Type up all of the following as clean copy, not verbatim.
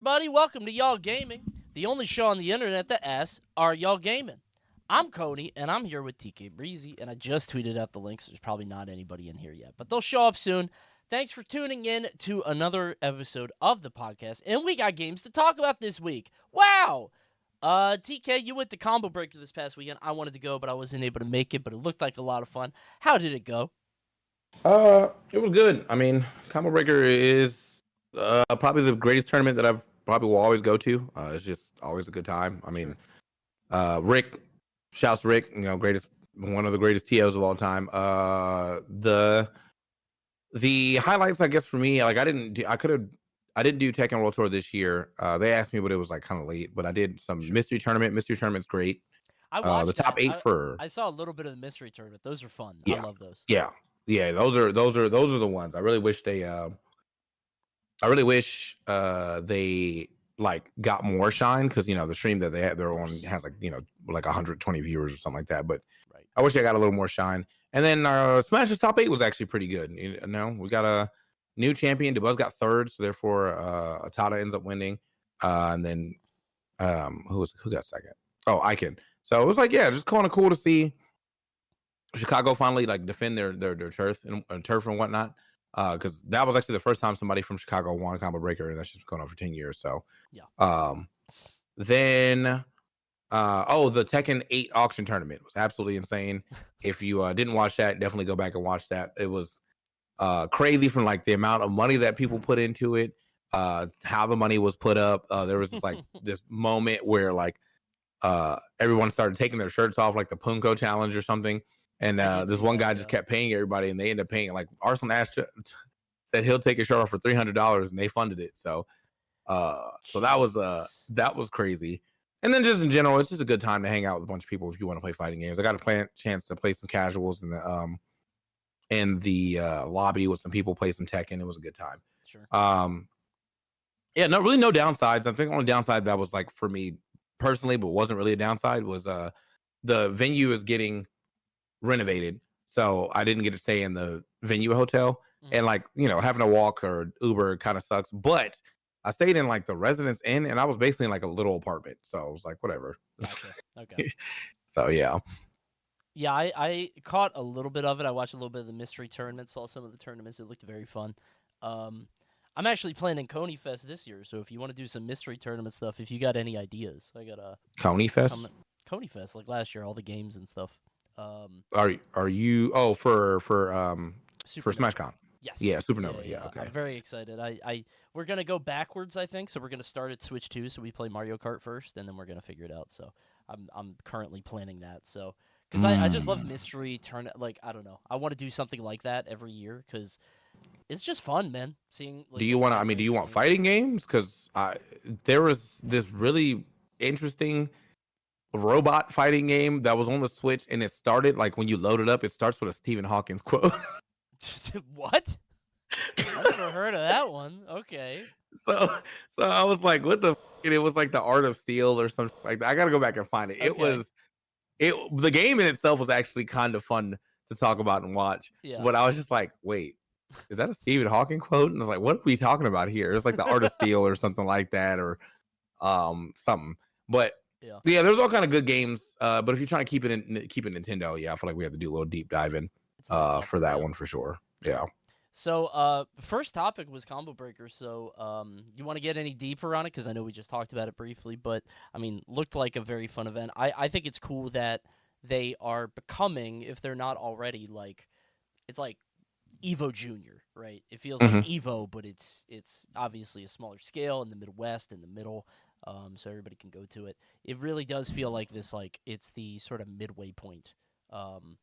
Buddy, welcome to Y'all Gaming, the only show on the internet that asks, "Are y'all gaming?" I'm Coney, and I'm here with TK Breezy, and I just tweeted out the links. There's probably not anybody in here yet, but they'll show up soon. Thanks for tuning in to another episode of the podcast, and we got games to talk about this week. Wow! TK, you went to Combo Breaker this past weekend. I wanted to go, but I wasn't able to make it, but it looked like a lot of fun. How did it go? It was good. I mean, Combo Breaker is probably the greatest tournament that I've probably will always go to. It's just always a good time. I mean, Sure. Rick, shouts to Rick, greatest one of the greatest TOs of all time. The highlights, I guess, for me, like I didn't do Tekken World Tour this year. They asked me, but it was like kind of late. But I did some Sure. mystery tournament. Mystery tournament's great. I The watched top that. eight I for I saw a little bit of the mystery tournament. Those are fun. I yeah, love those. yeah, yeah. Those are the ones. I really wish they like got more shine because the stream that they're Of on course. has like 120 viewers or something like that. But Right. I wish they got a little more shine. And then Smash's top eight was actually pretty good. We got a new champion. DeBuzz got third, so therefore Atada ends up winning. And then who got second? Oh, Icon. So it was like, yeah, just kind of cool to see Chicago finally like defend their turf and whatnot. Because that was actually the first time somebody from Chicago won Combo Breaker, and that's just going on for 10 years. So, Yeah. um, then the Tekken 8 auction tournament was absolutely insane. If you didn't watch that, definitely go back and watch that. It was crazy from like the amount of money that people put into it, how the money was put up. There was this moment where everyone started taking their shirts off, like the Punko challenge or something. And I did this see one that. guy just Yeah. kept paying everybody, and they ended up paying like Arsenal Ash said he'll take his shirt off for $300, and they funded it. So Jeez. that was crazy. And then just in general, it's just a good time to hang out with a bunch of people if you want to play fighting games. I got a chance to play some casuals in the lobby with some people, play some Tekken. It was a good time. Sure. Um, yeah, no downsides. I think the only downside that was like for me personally, but wasn't really a downside was the venue is getting renovated, so I didn't get to stay in the venue hotel, Hmm. and having to walk or Uber kind of sucks. But I stayed in like the Residence Inn, and I was basically in like a little apartment, so I was like, whatever. Gotcha. Okay. So yeah, Yeah, I caught a little bit of it. I watched a little bit of the mystery tournament, saw some of the tournaments. It looked very fun. Um, I'm actually planning Coney Fest this year, so if you want to do some mystery tournament stuff, if you got any ideas, I got a Coney Fest. comment. Coney Fest like last year, all the games and stuff. Um, Are you? Oh, for Supernova. SmashCon. Yeah, Yes. Yeah, Supernova. Yeah, yeah. okay. I'm very excited. We're gonna go backwards, I think. So we're gonna start at Switch 2, so we play Mario Kart first, and then we're gonna figure it out. So I'm currently planning that. So because I just love Mm. mystery turn, like I don't know. I want to do something like that every year because it's just fun, man. Seeing Do like a you want to? I wide mean, do range you of want games. fighting games? Because there was this really interesting robot fighting game that was on the Switch, and it started like when you load it up, it starts with a Stephen Hawking's quote. What? I never heard of that one. Okay. so, so I was like, "What the?" And it was like the Art of Steel or something like that. I got to go back and find it. Okay. The game in itself was actually kind of fun to talk about and watch, Yeah. but I was just like, "Wait, is that a Stephen Hawking quote?" And I was like, "What are we talking about here?" It's like the Art of Steel or something like that, or something. But Yeah. yeah, there's all kind of good games. But if you're trying to keep it Nintendo, yeah, I feel like we have to do a little deep dive in It's a little for tougher. that Yeah. one for sure. Yeah. Yeah. So, first topic was combo breakers. So, you want to get any deeper on it? Because I know we just talked about it briefly, but I mean, looked like a very fun event. I think it's cool that they are becoming, if they're not already, like it's like Evo Junior, right? It feels like Hmm. Evo, but it's obviously a smaller scale in the Midwest, in the middle, so everybody can go to it. It really does feel like this, like it's the sort of midway point, um,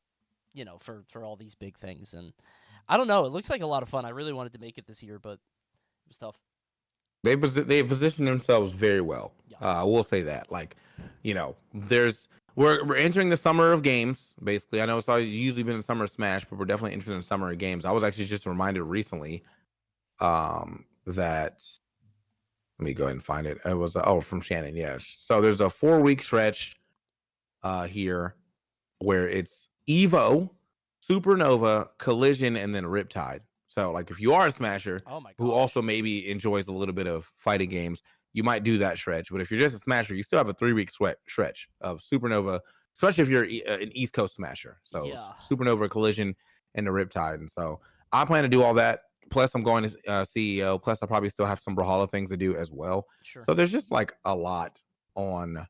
for all these big things. And I don't know, it looks like a lot of fun. I really wanted to make it this year, but it was tough. They positioned themselves very well. Yeah. I will say that. Like, there's we're entering the summer of games. Basically, I know it's always usually been the summer of Smash, but we're definitely entering the summer of games. I was actually just reminded recently that let me go ahead and find it. It was from Shannon. Yeah. So there's a 4 week stretch here where it's Evo, Supernova, Collision, and then Riptide. So, like, if you are a Smasher Oh my who gosh. also maybe enjoys a little bit of fighting games, you might do that stretch. But if you're just a smasher, you still have a 3-week stretch of Supernova, especially if you're an East Coast smasher. So Yeah. Supernova, Collision, and the Riptide. And so I plan to do all that. Plus, I'm going to CEO. Plus, I probably still have some Brawlhalla things to do as well. Sure. So there's just like a lot on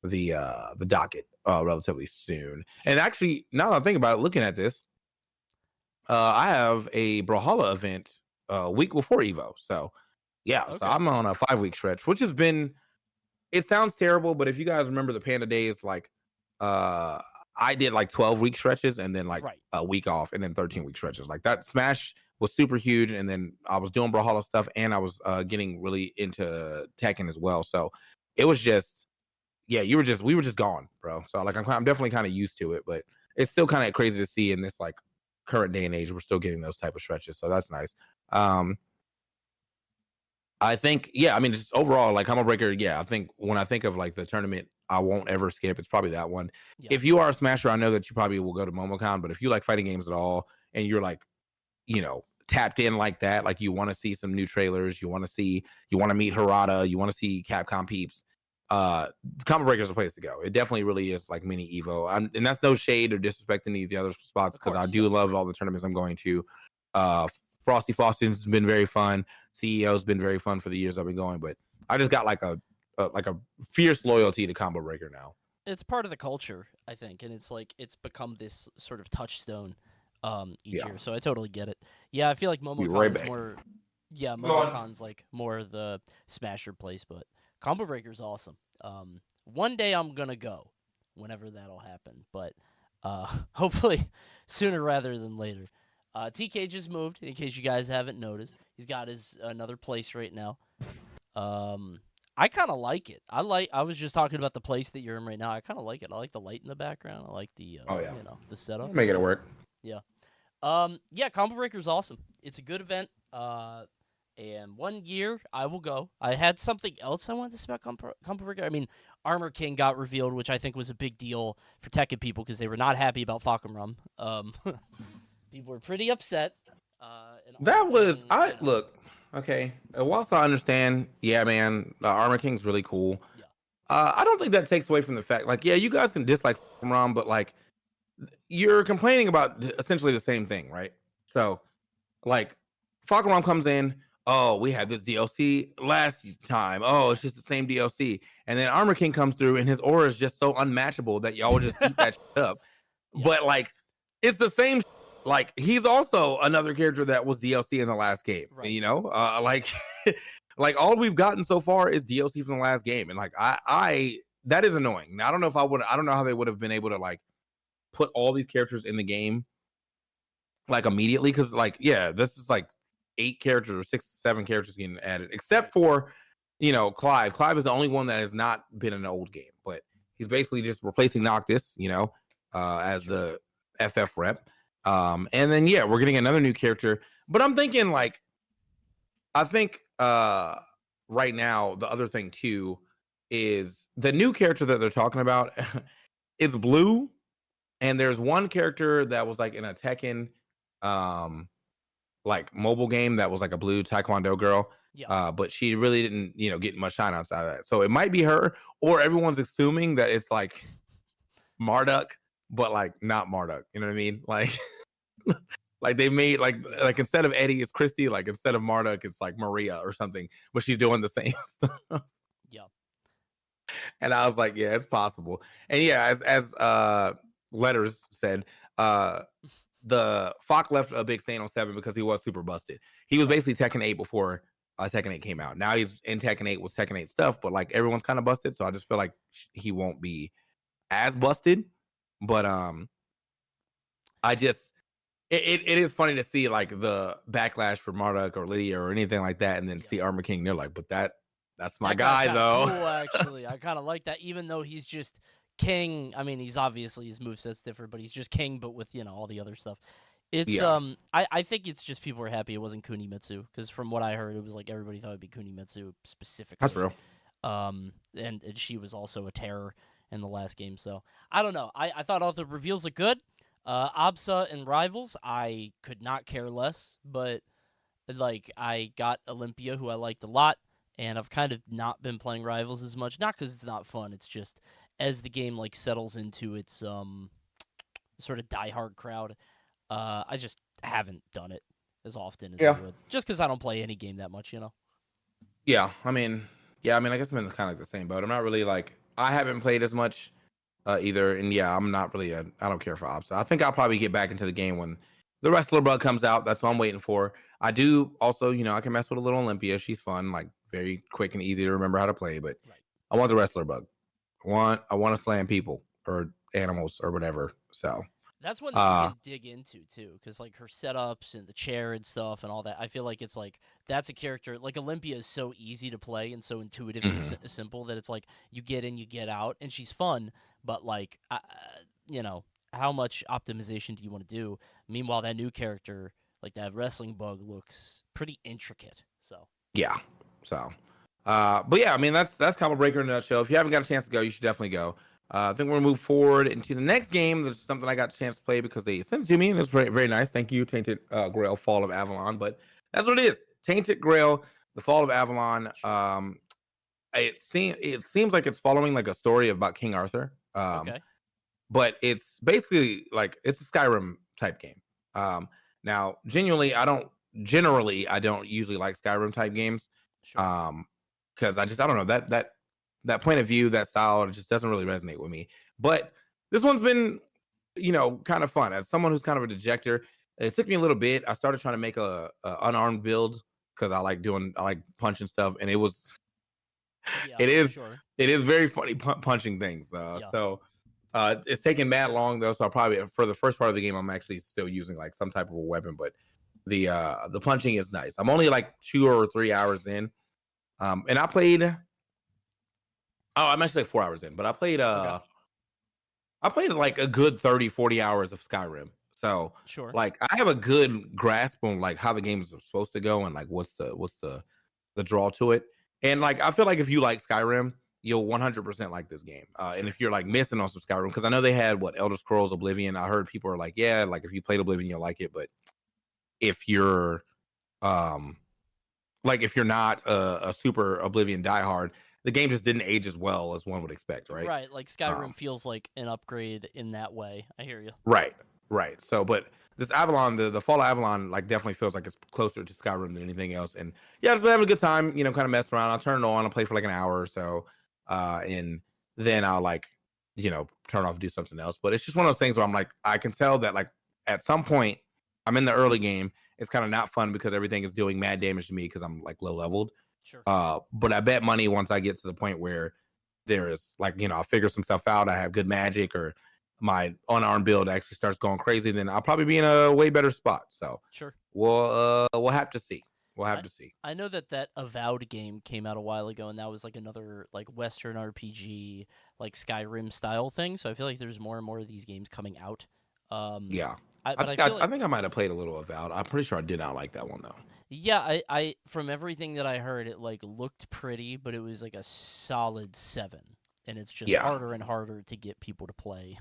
the docket relatively soon. And actually, now that I think about it, looking at this, I have a Brawlhalla event week before Evo. So yeah, Okay. so I'm on a 5-week stretch, which has been. It sounds terrible, but if you guys remember the Panda days, like I did like 12-week stretches and then like Right. a week off and then 13-week stretches. Like that Smash was super huge, and then I was doing Brawlhalla stuff and I was getting really into Tekken as well. So it was just, yeah, we were just gone, bro. So like I'm definitely kind of used to it, but it's still kind of crazy to see in this like current day and age we're still getting those type of stretches. So that's nice. I think, yeah, I mean, just overall, like Combo Breaker, yeah, I think when I think of like the tournament I won't ever skip, it's probably that one. Yeah. If you are a Smasher, I know that you probably will go to MomoCon, but if you like fighting games at all and you're like, tapped in like that, like you want to see some new trailers, you want to meet Harada, you want to see Capcom peeps, Combo Breaker is a place to go. It definitely really is like mini Evo. And that's no shade or disrespect any of the other spots, because I do love all the tournaments I'm going to. Frosty Foston's been very fun. CEO's been very fun for the years I've been going, but I just got like a fierce loyalty to Combo Breaker now. It's part of the culture, I think, and it's become this sort of touchstone each year. So I totally get it. Yeah, I feel like MomoCon is more. Yeah, MomoCon's like more the smasher place, but Combo Breaker's awesome. One day I'm gonna go, whenever that'll happen, but hopefully sooner rather than later. TK just moved, in case you guys haven't noticed. He's got his another place right now. I kind of like it. I was just talking about the place that you're in right now. I kind of like it. I like the light in the background. I like the the setup. Making it work. Yeah. Yeah, Combo Breaker's awesome. It's a good event. And one year I will go. I had something else I wanted to say about Combo Breaker. I mean, Armor King got revealed, which I think was a big deal for Tekken people because they were not happy about Falcon Rum. People were pretty upset. Look, okay. Whilst I understand, yeah, man, Armor King's really cool. Yeah. I don't think that takes away from the fact, like, yeah, you guys can dislike Rom, but like, you're complaining about essentially the same thing, right? So, like, Falcon Rom comes in. Oh, we had this DLC last time. Oh, it's just the same DLC. And then Armor King comes through, and his aura is just so unmatchable that y'all would just eat that shit up. Yeah. But like, it's the same. Like, he's also another character that was DLC in the last game, right. Like, like all we've gotten so far is DLC from the last game. And like, I that is annoying. Now, I don't know how they would have been able to like put all these characters in the game like immediately. Cause like, yeah, this is like 8 characters or 6, 7 characters getting added, except for, Clive. Clive is the only one that has not been in an old game, but he's basically just replacing Noctis, as the FF rep. And then we're getting another new character, but I'm thinking like, I think right now the other thing too is the new character that they're talking about. It's blue, and there's one character that was like in a Tekken like mobile game that was like a blue Taekwondo girl. Yeah. But she really didn't get much shine outside of that, so it might be her, or everyone's assuming that it's like Marduk, but like not Marduk, you know what I mean? Like like they made like instead of Eddie it's Christy, like instead of Marduk it's like Maria or something, but she's doing the same stuff. Yeah. And I was like, yeah, it's possible. And yeah, as Letters said, the Fox left a big stain on 7 because he was super busted. He was basically Tekken 8 before Tekken 8 came out. Now he's in Tekken 8 with Tekken 8 stuff, but like everyone's kind of busted, so I just feel like he won't be as busted. But I just it is funny to see like the backlash for Marduk or Lydia or anything like that, and then see Armor King. They're like, but that's my guy though. Cool, actually, I kind of like that, even though he's just King. I mean, he's obviously his moveset's different, but he's just King, but with all the other stuff. It's I think it's just people were happy it wasn't Kunimitsu, because from what I heard, it was like everybody thought it'd be Kunimitsu specifically. That's real. And she was also a terror in the last game, so I don't know. I thought all the reveals looked good. Absa and Rivals, I could not care less, but like I got Olympia, who I liked a lot, and I've kind of not been playing Rivals as much. Not because it's not fun. It's just as the game like settles into its sort of diehard crowd, I just haven't done it as often as I Yeah. would. Just because I don't play any game that much, you know. Yeah. I guess I'm in kind of like the same boat. I'm not really like I haven't played as much either, and yeah, I'm not really I don't care for ops. I think I'll probably get back into the game when the Wrestler Bug comes out. That's what I'm waiting Yes. for. I do also, I can mess with a little Olympia. She's fun, like very quick and easy to remember how to play. But Right. I want the Wrestler Bug. I want to slam people or animals or whatever. So That's one that you uh can dig into too, because like her setups and the chair and stuff and all that. I feel like it's like that's a character. Like Olympia is so easy to play and so intuitive and mhm. simple that it's like you get in, you get out, and she's fun. But like, you know, how much optimization do you want to do? Meanwhile, that new character, like that wrestling bug, looks pretty intricate. So Yeah. So, but yeah, I mean that's Combo Breaker in a nutshell. If you haven't got a chance to go, you should definitely go. I think we're gonna move forward into the next game. There's something I got a chance to play because they sent it to me, and it's very very nice. Thank you, Tainted Grail: Fall of Avalon. But that's what it is. Tainted Grail: The Fall of Avalon. sure, It seems like it's following like a story about King Arthur. okay, But it's basically like it's a Skyrim type game. Um, Now, generally I don't usually like Skyrim type games, sure, because I don't know that point of view, that style, it just doesn't really resonate with me. But this one's been, kind of fun. As someone who's kind of a dejector, it took me a little bit. I started trying to make a unarmed build because I like punching stuff, and yeah, it is sure, it is very funny punching things. yeah, It's taking mad long though, so I'll probably for the first part of the game I'm actually still using like some type of a weapon, but the punching is nice. I'm only like 2 or 3 hours in, and I'm actually like 4 hours in, but okay, I played like a good 30-40 hours of Skyrim. So sure, like I have a good grasp on like how the game is supposed to go and like what's the draw to it. And like I feel like if you like Skyrim, you'll 100% like this game. And sure, if you're like missing on some Skyrim, because I know they had what Elder Scrolls Oblivion. I heard people are like, yeah, like if you played Oblivion, you'll like it. But if you're um if you're not a super Oblivion diehard, the game just didn't age as well as one would expect, right? right. Like Um, Skyrim feels like an upgrade in that way. I hear you. Right, right. So, but this Avalon, the Fall of Avalon, like definitely feels like it's closer to Skyrim than anything else. And yeah, I've just been having a good time, kind of mess around. I'll turn it on, I'll play for like an hour or so, and then I'll like, turn off and do something else. But it's just one of those things where I'm like, I can tell that like at some point I'm in the early game. It's kind of not fun because everything is doing mad damage to me because I'm like low leveled. Sure. But I bet money once I get to the point where there is like, I'll figure some stuff out. I have good magic or my unarmed build actually starts going crazy, then I'll probably be in a way better spot. So Sure. we'll have to see. We'll have I to see. I know that Avowed game came out a while ago, and that was like another like Western RPG, like Skyrim style thing. So I feel like there's more and more of these games coming out. Um, Yeah. but I feel I like think I might have played a little Avowed. I'm pretty sure I did not like that one though. yeah, I from everything that I heard, it like looked pretty, but it was like a solid 7, and it's just Yeah. harder and harder to get people to play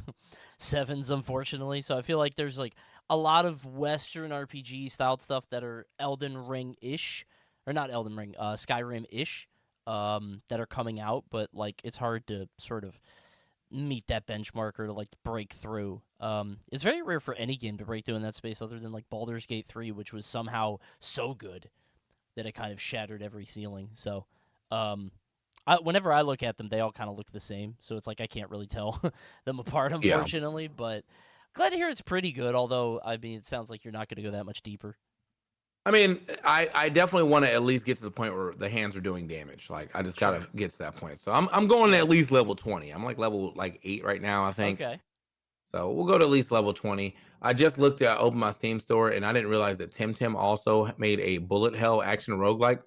sevens, unfortunately. So I feel like there's like a lot of Western RPG styled stuff that are Elden Ring ish, or not Elden Ring, Skyrim ish, that are coming out, but like it's hard to sort of meet that benchmark or to like break through. It's very rare for any game to break through in that space, other than like Baldur's Gate 3, which was somehow so good that it kind of shattered every ceiling. So, um, whenever I look at them, they all kind of look the same. So it's like I can't really tell them apart, Yeah. unfortunately. But glad to hear it's pretty good. Although I mean, it sounds like you're not going to go that much deeper. I mean, I definitely want to at least get to the point where the hands are doing damage. Like I just Sure. gotta get to that point. So I'm going to Yeah. at least level 20. I'm like level like 8 right now, I think. Okay. So we'll go to at least level 20. I just looked at opened my Steam store and I didn't realize that Tim also made a bullet hell action roguelike.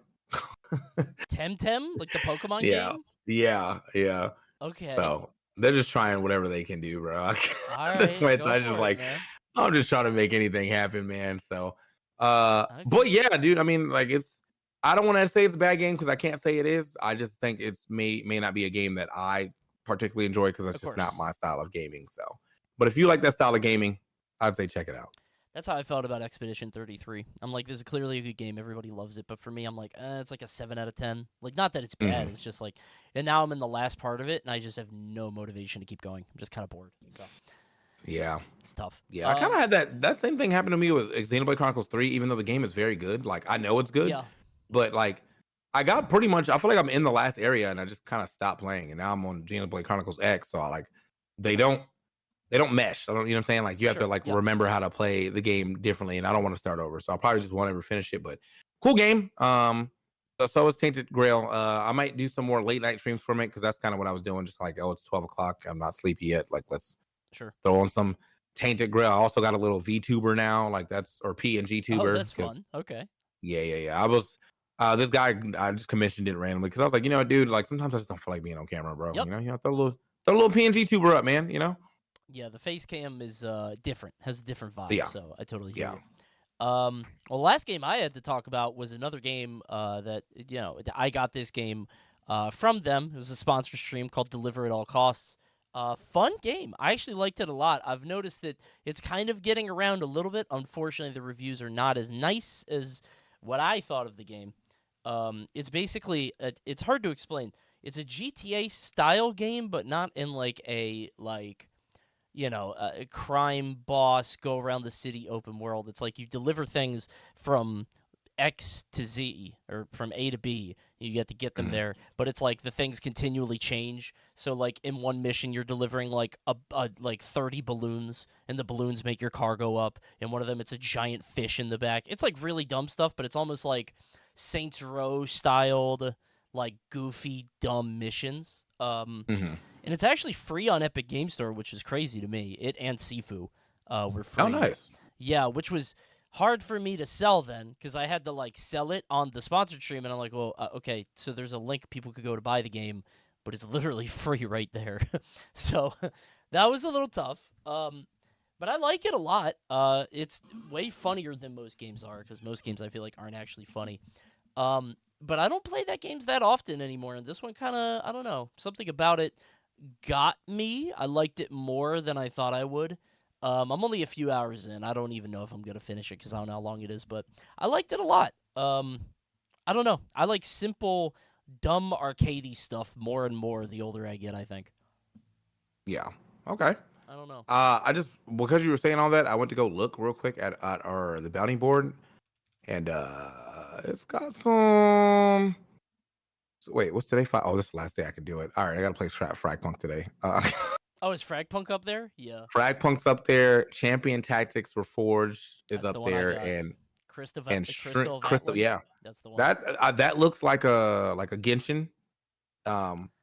Temtem, like the Pokemon Yeah. game. Yeah. Okay. So they're just trying whatever they can do, bro. All At this right. point, Go I just for it, like man. I'm just trying to make anything happen, man. So Okay. but yeah, dude, I mean, like I don't want to say it's a bad game because I can't say it is. I just think it's may not be a game that I particularly enjoy because that's Of just not course. my style of gaming. So but if you like that style of gaming, I'd say check it out. That's how I felt about Expedition 33. I'm like, this is clearly a good game. Everybody loves it, but for me, I'm like, it's like a 7 out of 10. Like, not that it's bad. Mhm. It's just like, and now I'm in the last part of it, and I just have no motivation to keep going. I'm just kind of bored. So Yeah. it's tough. Yeah, I kind of had that same thing happen to me with Xenoblade Chronicles 3, even though the game is very good. Like I know it's good, Yeah, but like I got pretty much I feel like I'm in the last area and I just kind of stopped playing and now I'm on Xenoblade Chronicles X, so I like they don't they don't mesh. I don't, you know what I'm saying? Like you have to sure. like Yep. remember how to play the game differently and I don't want to start over. So I'll probably just won't ever finish it, but cool game. So is Tainted Grail. I might do some more late night streams from it because that's kind of what I was doing. Just like, oh, it's 12 o'clock. I'm not sleepy yet. Like, let's Sure. throw on some Tainted Grail. I also got a little VTuber now, like that's or PNG Oh, tuber that's because fun. Okay. yeah. I was this guy I just commissioned it randomly because I was like, you know, dude, like sometimes I just don't feel like being on camera, bro. Yep. Throw a little PNG tuber up, man. You know? Yeah, the face cam is different. Has a different vibe. Yeah, So I totally hear yeah. you. Well, the last game I had to talk about was another game that I got this game from them. It was a sponsor stream called Deliver at All Costs. Fun game. I actually liked it a lot. I've noticed that it's kind of getting around a little bit. Unfortunately, the reviews are not as nice as what I thought of the game. It's basically it's hard to explain. It's a GTA style game, but not in like a crime boss, go around the city, open world. It's like you deliver things from X to Z or from A to B. You get to get them Mhm. there, but it's like the things continually change. So like in one mission, you're delivering like like 30 balloons, and the balloons make your car go up. In one of them, it's a giant fish in the back. It's like really dumb stuff, but it's almost like Saints Row styled, like goofy dumb missions. Mhm. And it's actually free on Epic Game Store, which is crazy to me. It and Sifu were Oh, free. nice. Yeah, which was hard for me to sell then because I had to like sell it on the sponsored stream, and I'm like, well, okay, so there's a link people could go to buy the game, but it's literally free right there. So that was a little tough. But I like it a lot. It's way funnier than most games are because most games I feel like aren't actually funny. But I don't play that games that often anymore, and this one kind of I don't know something about it got me. I liked it more than I thought I would. I'm only a few hours in. I don't even know if I'm gonna finish it because I don't know how long it is, but I liked it a lot. I don't know. I like simple, dumb arcadey stuff more and more the older I get. I think. Yeah. Okay. I don't know. I just because you were saying all that, I went to go look real quick at our the bounty board, and it's got some. So wait, what's today? Oh, this is the last day I can do it. All right, I gotta play Fragpunk today. Oh, is Fragpunk up there? Yeah, Fragpunk's up there. Champion Tactics Reforged is that's the up one I there, got. and Crystal Crystal. Vatland. Yeah, That's the one. that looks like a Genshin.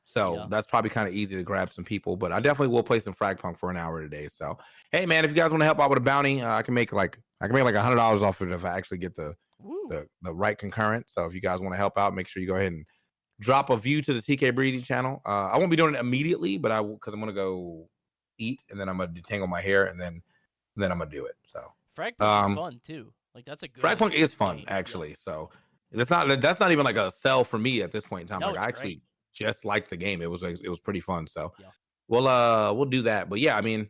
So Yeah. that's probably kind of easy to grab some people, but I definitely will play some Fragpunk for an hour today. So hey, man, if you guys want to help out with a bounty, I can make like $100 off of it if I actually get the Woo. the right concurrent. So if you guys want to help out, make sure you go ahead and drop a view to the TK Breezy channel. I won't be doing it immediately, but I will because I'm gonna go eat and then I'm gonna detangle my hair and then I'm gonna do it. So Fragpunk is fun too. Like that's a good Fragpunk is fun game. actually. Yeah. So that's not even like a sell for me at this point in time. No, Like it's I great. actually just like the game. It was pretty fun. So Yeah. we'll do that. But yeah, I mean,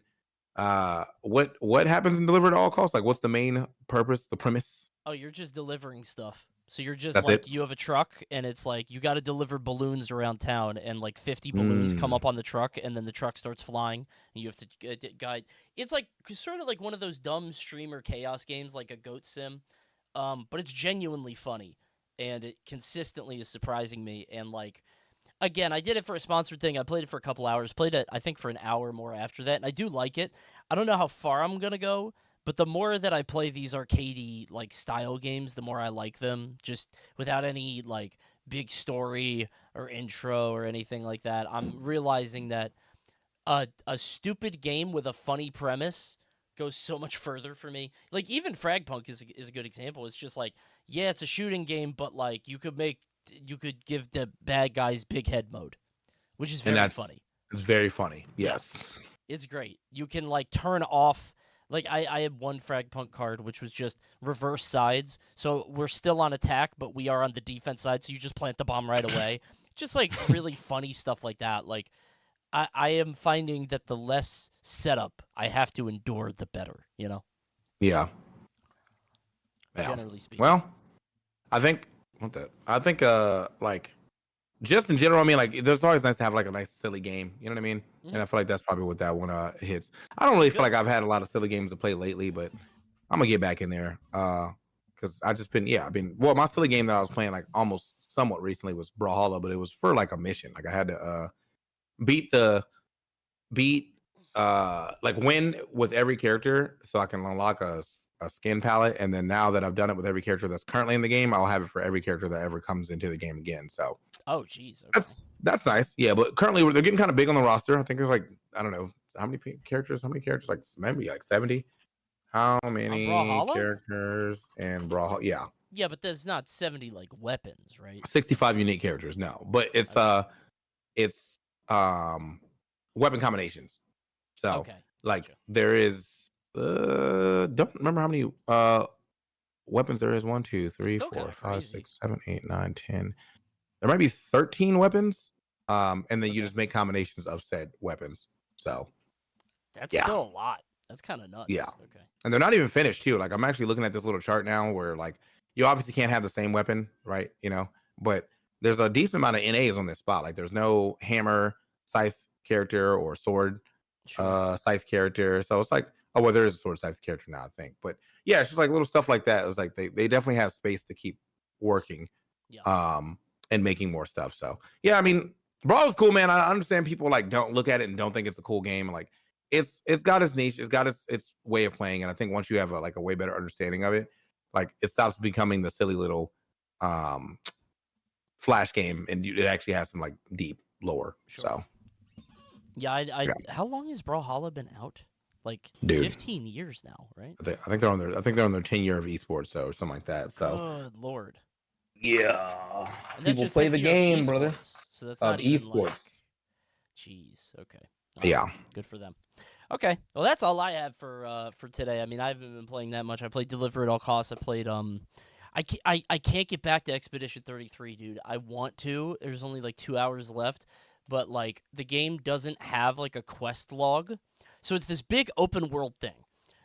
what happens in Deliver at All Costs? Like what's the main purpose, the premise? Oh, you're just delivering stuff. So you're just That's like it. you have a truck and it's like you got to deliver balloons around town and like 50 balloons come Mm. up on the truck and then the truck starts flying and you have to guide. It's like sort of like one of those dumb streamer chaos games like a goat sim. But it's genuinely funny and it consistently is surprising me and like again, I did it for a sponsored thing. I played it for a couple hours. Played it, I think, for an hour more after that, and I do like it. I don't know how far I'm gonna go, but the more that I play these arcadey like style games, the more I like them. Just without any like big story or intro or anything like that. I'm realizing that a stupid game with a funny premise goes so much further for me. Like even Fragpunk is a good example. It's just like, yeah, it's a shooting game, but like you could give the bad guys big head mode, which is And very funny. it's very funny. Yeah, Yes. it's great. You can like turn off like I had one Fragpunk card which was just reverse sides. So we're still on attack, but we are on the defense side, so you just plant the bomb right away. Just like really funny stuff like that. Like I am finding that the less setup I have to endure, the better, you know? Yeah. Yeah. generally speaking. Well, I think like just in general, I mean, like there's always nice to have like a nice silly game. You know what I mean? And I feel like that's probably what that one hits. I don't really feel like I've had a lot of silly games to play lately, but I'm gonna get back in there. Because I just been well, my silly game that I was playing like almost somewhat recently was Brawlhalla, but it was for like a mission. Like I had to beat like win with every character so I can unlock a skin palette. And then now that I've done it with every character that's currently in the game, I'll have it for every character that ever comes into the game again. So oh geez, okay. that's nice. Yeah, but currently they're getting kind of big on the roster. I think there's like, I don't know how many characters, like maybe like 70. How many characters in Brawlhalla? Yeah. Yeah, but there's not 70 like weapons, right? 65 unique characters, no. But it's weapon combinations. So like gotcha. there is don't remember how many weapons there is. 1, 2, 3, 4, 5, 6, 7, 8, 9, 10. There might be 13 weapons. And then you just make combinations of said weapons. So that's still a lot. That's kind of nuts. Yeah. Okay. And they're not even finished too. Like I'm actually looking at this little chart now where like you obviously can't have the same weapon, right? You know, but there's a decent amount of NAs on this spot. Like there's no hammer, scythe character or sword scythe character. So it's like, oh well, there is a sword scythe character now, I think. But yeah, it's just like little stuff like that. It's like they definitely have space to keep working. And making more stuff. So yeah, I mean, Brawl is cool, man. I understand people like don't look at it and don't think it's a cool game. Like it's got its niche, it's got its way of playing, and I think once you have a way better understanding of it, like it stops becoming the silly little flash game, and it actually has some like deep lore. So yeah, how long has Brawlhalla been out? Like 15 years now, right? I think they're on their 10 year of esports, so something like that. So good lord. Yeah, and people play the game, brother. So that's not even esports. like, jeez. Okay. Yeah. Good for them. Okay. Well, that's all I have for today. I mean, I haven't been playing that much. I played Deliver at All Costs. I played I can't get back to Expedition 33, dude. I want to. There's only like 2 hours left, but like the game doesn't have like a quest log, so it's this big open world thing.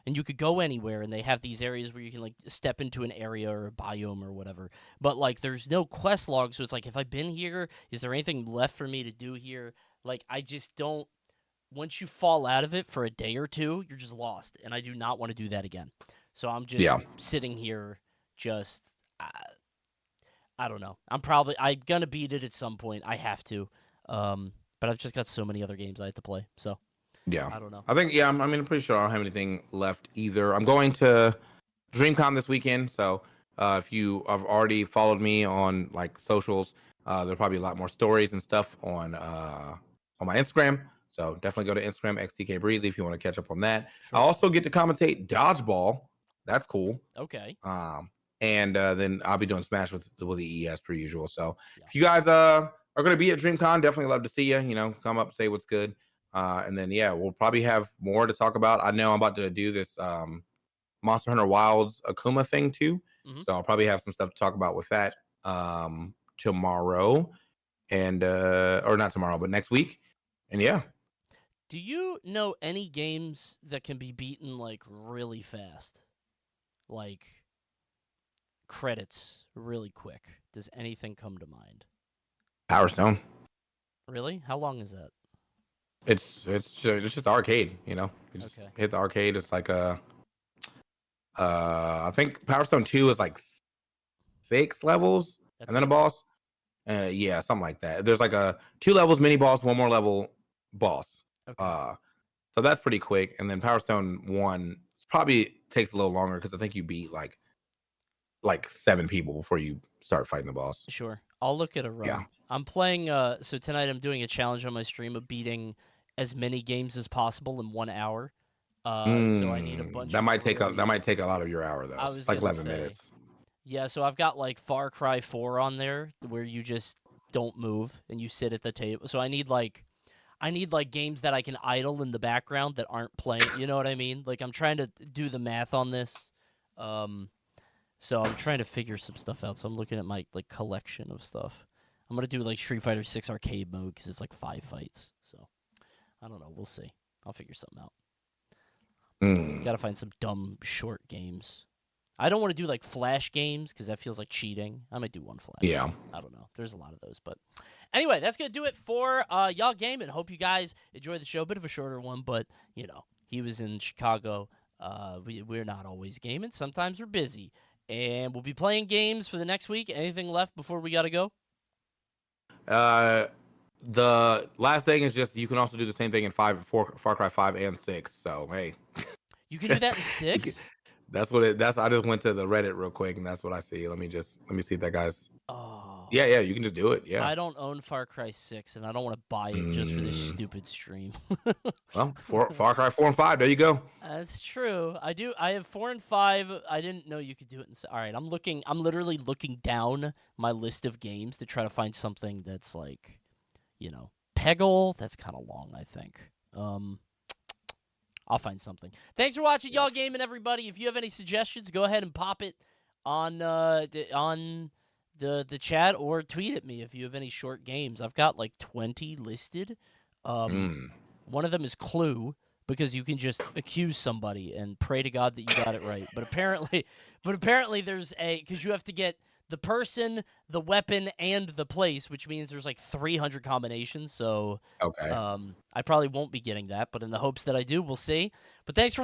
And you could go anywhere, and they have these areas where you can, like, step into an area or a biome or whatever. But, like, there's no quest log, so it's like, if I've been here, is there anything left for me to do here? Like, I just don't... Once you fall out of it for a day or two, you're just lost, and I do not want to do that again. So I'm just sitting here just... I don't know. I'm going to beat it at some point. I have to. But I've just got so many other games I have to play, so... Yeah, I don't know. I think I'm pretty sure I don't have anything left either. I'm going to DreamCon this weekend, so if you have already followed me on like socials, there'll probably be a lot more stories and stuff on my Instagram. So definitely go to Instagram XTKBreezy if you want to catch up on that. Sure. I also get to commentate dodgeball. That's cool. Okay. And then I'll be doing Smash with the ES per usual. So if you guys are going to be at DreamCon, definitely love to see you. You know, come up, say what's good. And then, we'll probably have more to talk about. I know I'm about to do this Monster Hunter Wilds Akuma thing too. Mm-hmm. So I'll probably have some stuff to talk about with that tomorrow. And, or not tomorrow, but next week. And yeah. Do you know any games that can be beaten like really fast? Like credits really quick? Does anything come to mind? Power Stone. Really? How long is that? It's just arcade, you know. You just hit the arcade. It's like I think Power Stone 2 is like 6 levels and then a boss. Yeah, something like that. There's like a 2 levels mini boss, 1 more level boss. Okay. So that's pretty quick. And then Power Stone 1 probably takes a little longer because I think you beat like 7 people before you start fighting the boss. Sure. I'll look at a run. Yeah. I'm playing so tonight I'm doing a challenge on my stream of beating as many games as possible in 1 hour. So I need a bunch that might take a lot of your hour though. It's like 11 minutes. Yeah, so I've got like Far Cry 4 on there where you just don't move and you sit at the table. So I need like games that I can idle in the background that aren't playing, you know what I mean? Like I'm trying to do the math on this. So I'm trying to figure some stuff out. So I'm looking at my like collection of stuff. I'm going to do like Street Fighter 6 arcade mode cuz it's like 5 fights. So I don't know, we'll see. I'll figure something out. Got to find some dumb short games. I don't want to do like flash games because that feels like cheating. I might do one flash. Yeah. Game. I don't know. There's a lot of those, but anyway, that's gonna do it for y'all gaming. Hope you guys enjoyed the show. Bit of a shorter one, but he was in Chicago. We're not always gaming. Sometimes we're busy, and we'll be playing games for the next week. Anything left before we gotta go? The last thing is just you can also do the same thing in Far Cry 5 and 6. So hey, You can do that in 6. That's I just went to the Reddit real quick and that's what I see. Let me see if that guy's. Oh. Yeah, you can just do it. Yeah. I don't own Far Cry 6, and I don't want to buy it just for this stupid stream. Well, Far Cry 4 and 5. There you go. That's true. I do. I have 4 and 5. I didn't know you could do it. All right, I'm looking. I'm literally looking down my list of games to try to find something that's like, Peggle. That's kind of long, I think. I'll find something. Thanks for watching, y'all gaming, everybody. If you have any suggestions, go ahead and pop it on the chat or tweet at me if you have any short games. I've got like 20 listed. One of them is Clue because you can just accuse somebody and pray to God that you got it right. But apparently there's because you have to get the person, the weapon, and the place, which means there's like 300 combinations. So okay. I probably won't be getting that, but in the hopes that I do, we'll see. But thanks for watching.